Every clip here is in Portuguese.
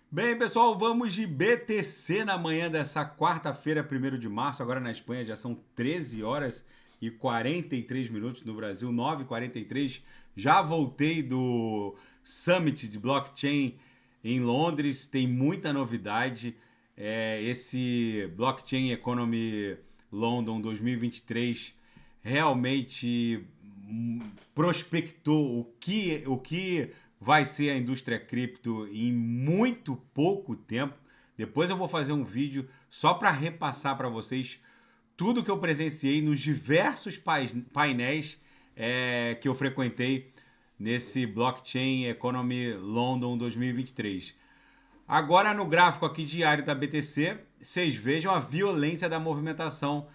Bem, pessoal, vamos de BTC na manhã dessa quarta-feira, 1º de março. Agora na Espanha já são 13 horas e 43 minutos, no Brasil 9h43. Já voltei do Summit de Blockchain em Londres, tem muita novidade. Esse Blockchain Economy London 2023 realmente prospectou o que vai ser a indústria cripto em muito pouco tempo. Depois eu vou fazer um vídeo só para repassar para vocês tudo que eu presenciei nos diversos painéis que eu frequentei nesse Blockchain Economy London 2023. Agora no gráfico aqui diário da BTC, vocês vejam a violência da movimentação.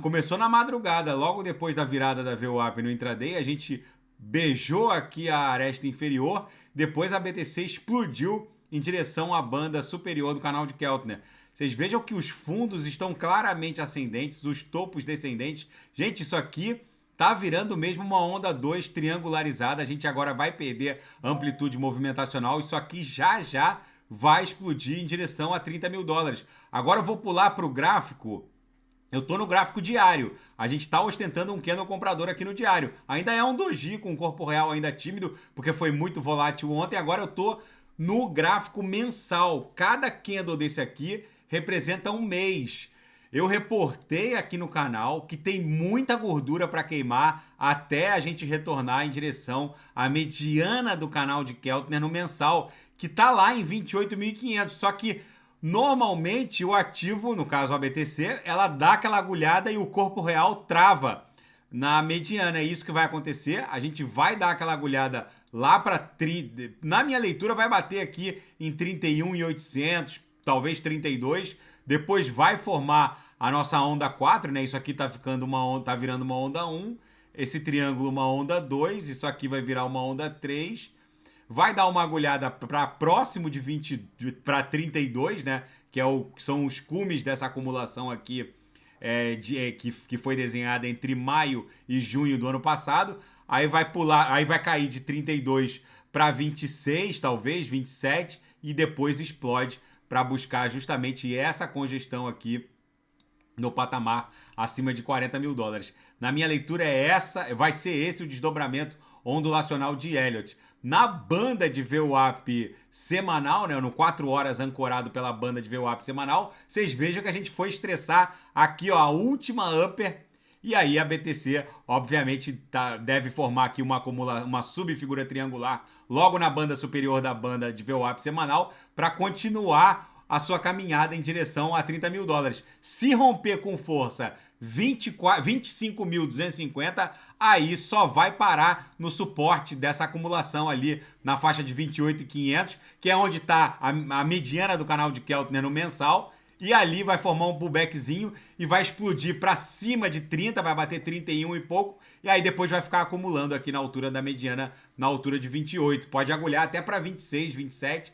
Começou na madrugada, logo depois da virada da VWAP no intraday, a gente beijou aqui a aresta inferior, depois a BTC explodiu em direção à banda superior do canal de Keltner. Vocês vejam que os fundos estão claramente ascendentes, os topos descendentes. Gente, isso aqui tá virando mesmo uma onda 2 triangularizada. A gente agora vai perder amplitude movimentacional. Isso aqui já vai explodir em direção a 30 mil dólares. Agora eu vou pular para o gráfico. Eu tô no gráfico diário. A gente está ostentando um candle comprador aqui no diário. Ainda é um doji com o corpo real ainda tímido, porque foi muito volátil ontem. Agora eu tô no gráfico mensal. Cada candle desse aqui representa um mês. Eu reportei aqui no canal que tem muita gordura para queimar até a gente retornar em direção à mediana do canal de Keltner no mensal, que tá lá em 28.500. Só que normalmente o ativo, no caso a BTC, ela dá aquela agulhada e o corpo real trava na mediana. É isso que vai acontecer. A gente vai dar aquela agulhada lá para 30. Na minha leitura vai bater aqui em 31.800, talvez 32. Depois vai formar a nossa onda 4, né? Isso aqui tá ficando uma onda, tá virando uma onda 1. Esse triângulo uma onda 2, isso aqui vai virar uma onda 3. Vai dar uma agulhada para próximo de 20 para 32, né? Que são os cumes dessa acumulação aqui que foi desenhada entre maio e junho do ano passado. Aí vai pular, aí vai cair de 32 para 26, talvez 27, e depois explode para buscar justamente essa congestão aqui no patamar acima de 40 mil dólares. Na minha leitura vai ser esse o desdobramento ondulacional de Elliott. Na banda de VWAP semanal, né, no 4 horas ancorado pela banda de VWAP semanal, vocês vejam que a gente foi estressar aqui, ó, a última upper. E aí a BTC, obviamente, deve formar aqui uma subfigura triangular logo na banda superior da banda de VWAP semanal para continuar a sua caminhada em direção a 30 mil dólares. Se romper com força 25.250, aí só vai parar no suporte dessa acumulação ali na faixa de 28.500, que é onde está a mediana do canal de Keltner no mensal. E ali vai formar um pullbackzinho e vai explodir para cima de 30, vai bater 31 e pouco, e aí depois vai ficar acumulando aqui na altura da mediana, na altura de 28. Pode agulhar até para 26, 27,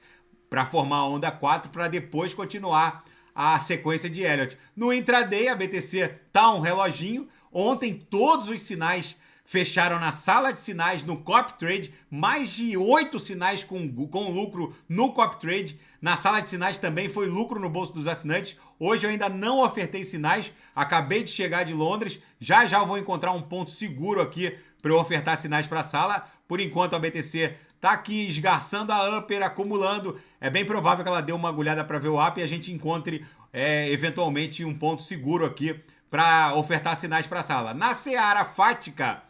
para formar a onda 4, para depois continuar a sequência de Elliott. No intraday, a BTC tá um reloginho. Ontem todos os sinais fecharam na sala de sinais no Copy Trade, mais de 8 sinais com lucro no Copy Trade. Na sala de sinais também foi lucro no bolso dos assinantes. Hoje eu ainda não ofertei sinais, acabei de chegar de Londres. Já eu vou encontrar um ponto seguro aqui para eu ofertar sinais para a sala. Por enquanto a BTC tá aqui esgarçando a upper, acumulando. É bem provável que ela dê uma agulhada para ver o up e a gente encontre eventualmente um ponto seguro aqui para ofertar sinais para a sala. Na seara fática,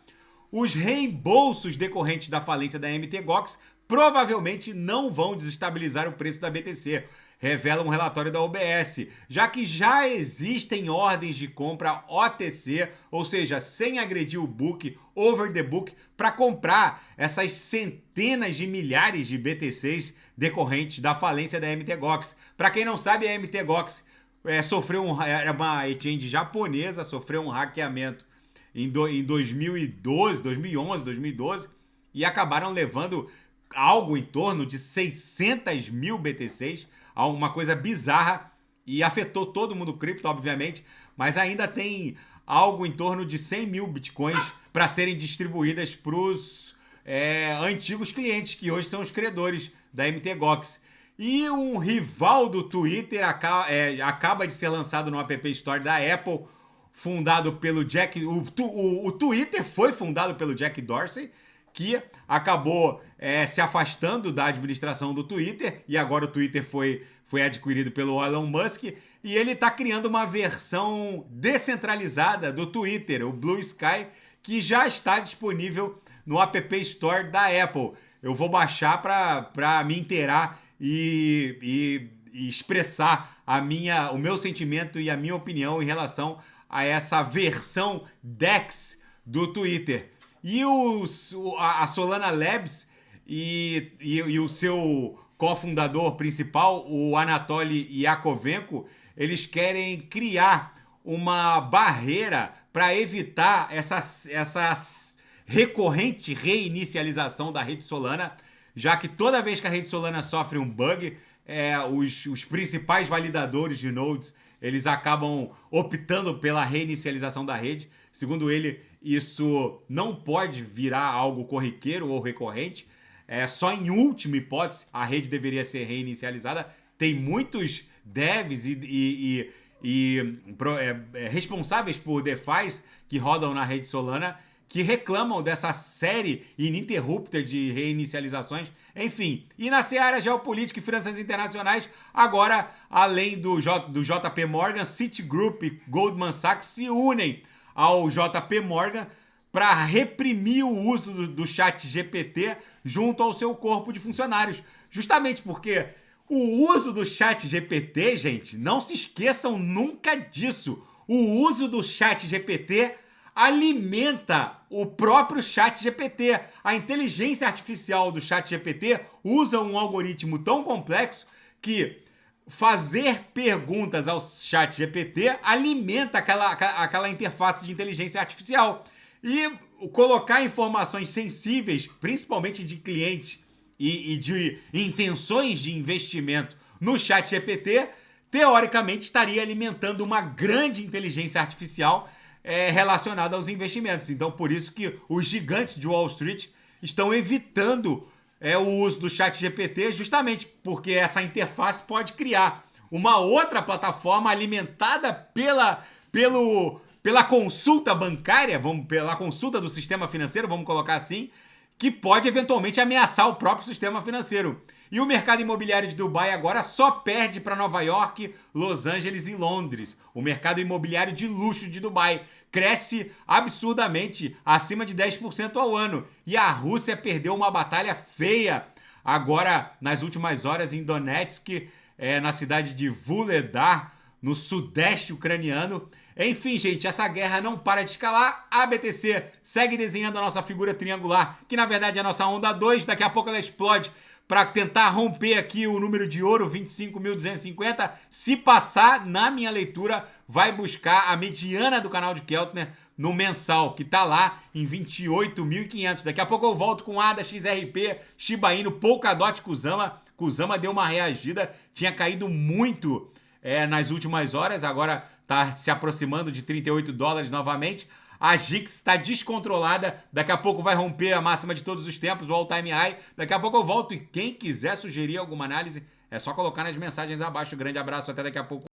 os reembolsos decorrentes da falência da MTGOX provavelmente não vão desestabilizar o preço da BTC, revela um relatório da UBS, já que já existem ordens de compra OTC, ou seja, sem agredir o book, over the book, para comprar essas centenas de milhares de BTCs decorrentes da falência da MTGOX. Para quem não sabe, a MTGOX era uma exchange japonesa, sofreu um hackeamento em 2012, 2011, 2012, e acabaram levando algo em torno de 600 mil BTCs, uma coisa bizarra, e afetou todo mundo cripto, obviamente, mas ainda tem algo em torno de 100 mil bitcoins para serem distribuídas para os antigos clientes, que hoje são os credores da MTGOX. E um rival do Twitter acaba de ser lançado no App Store da Apple, fundado pelo Jack... O Twitter foi fundado pelo Jack Dorsey, que acabou se afastando da administração do Twitter, e agora o Twitter foi adquirido pelo Elon Musk, e ele está criando uma versão descentralizada do Twitter, o Blue Sky, que já está disponível no App Store da Apple. Eu vou baixar para me inteirar e expressar o meu sentimento e a minha opinião em relação a essa versão DeX do Twitter. E a Solana Labs e o seu cofundador principal, o Anatoly Yakovenko, eles querem criar uma barreira para evitar essa recorrente reinicialização da rede Solana, já que toda vez que a rede Solana sofre um bug, os principais validadores de nodes eles acabam optando pela reinicialização da rede. Segundo ele, isso não pode virar algo corriqueiro ou recorrente. Só em última hipótese a rede deveria ser reinicializada. Tem muitos devs e responsáveis por DeFi que rodam na rede Solana que reclamam dessa série ininterrupta de reinicializações. Enfim, e na seara geopolítica e finanças internacionais, agora, além do JP Morgan, Citigroup e Goldman Sachs se unem ao JP Morgan para reprimir o uso do chat GPT junto ao seu corpo de funcionários. Justamente porque o uso do chat GPT, gente, não se esqueçam nunca disso. O uso do chat GPT alimenta o próprio chat GPT. A inteligência artificial do chat GPT usa um algoritmo tão complexo que fazer perguntas ao chat GPT alimenta aquela interface de inteligência artificial. E colocar informações sensíveis, principalmente de clientes e de intenções de investimento no chat GPT, teoricamente estaria alimentando uma grande inteligência artificial relacionada aos investimentos. Então, por isso que os gigantes de Wall Street estão evitando o uso do chat GPT, justamente porque essa interface pode criar uma outra plataforma alimentada pela consulta bancária, pela consulta do sistema financeiro, vamos colocar assim, que pode eventualmente ameaçar o próprio sistema financeiro. E o mercado imobiliário de Dubai agora só perde para Nova York, Los Angeles e Londres. O mercado imobiliário de luxo de Dubai cresce absurdamente, acima de 10% ao ano. E a Rússia perdeu uma batalha feia agora nas últimas horas em Donetsk, na cidade de Vuhledar, no sudeste ucraniano. Enfim, gente, essa guerra não para de escalar. A BTC segue desenhando a nossa figura triangular, que na verdade é a nossa onda 2. Daqui a pouco ela explode para tentar romper aqui o número de ouro, 25.250. Se passar, na minha leitura, vai buscar a mediana do canal de Keltner no mensal, que tá lá em 28.500. Daqui a pouco eu volto com ADA, XRP, Shiba Inu, Polkadot, Kusama. Kusama deu uma reagida, tinha caído muito nas últimas horas, agora tá se aproximando de 38 dólares novamente. A GIX está descontrolada, daqui a pouco vai romper a máxima de todos os tempos, o all-time high. Daqui a pouco eu volto e quem quiser sugerir alguma análise, é só colocar nas mensagens abaixo. Grande abraço, até daqui a pouco.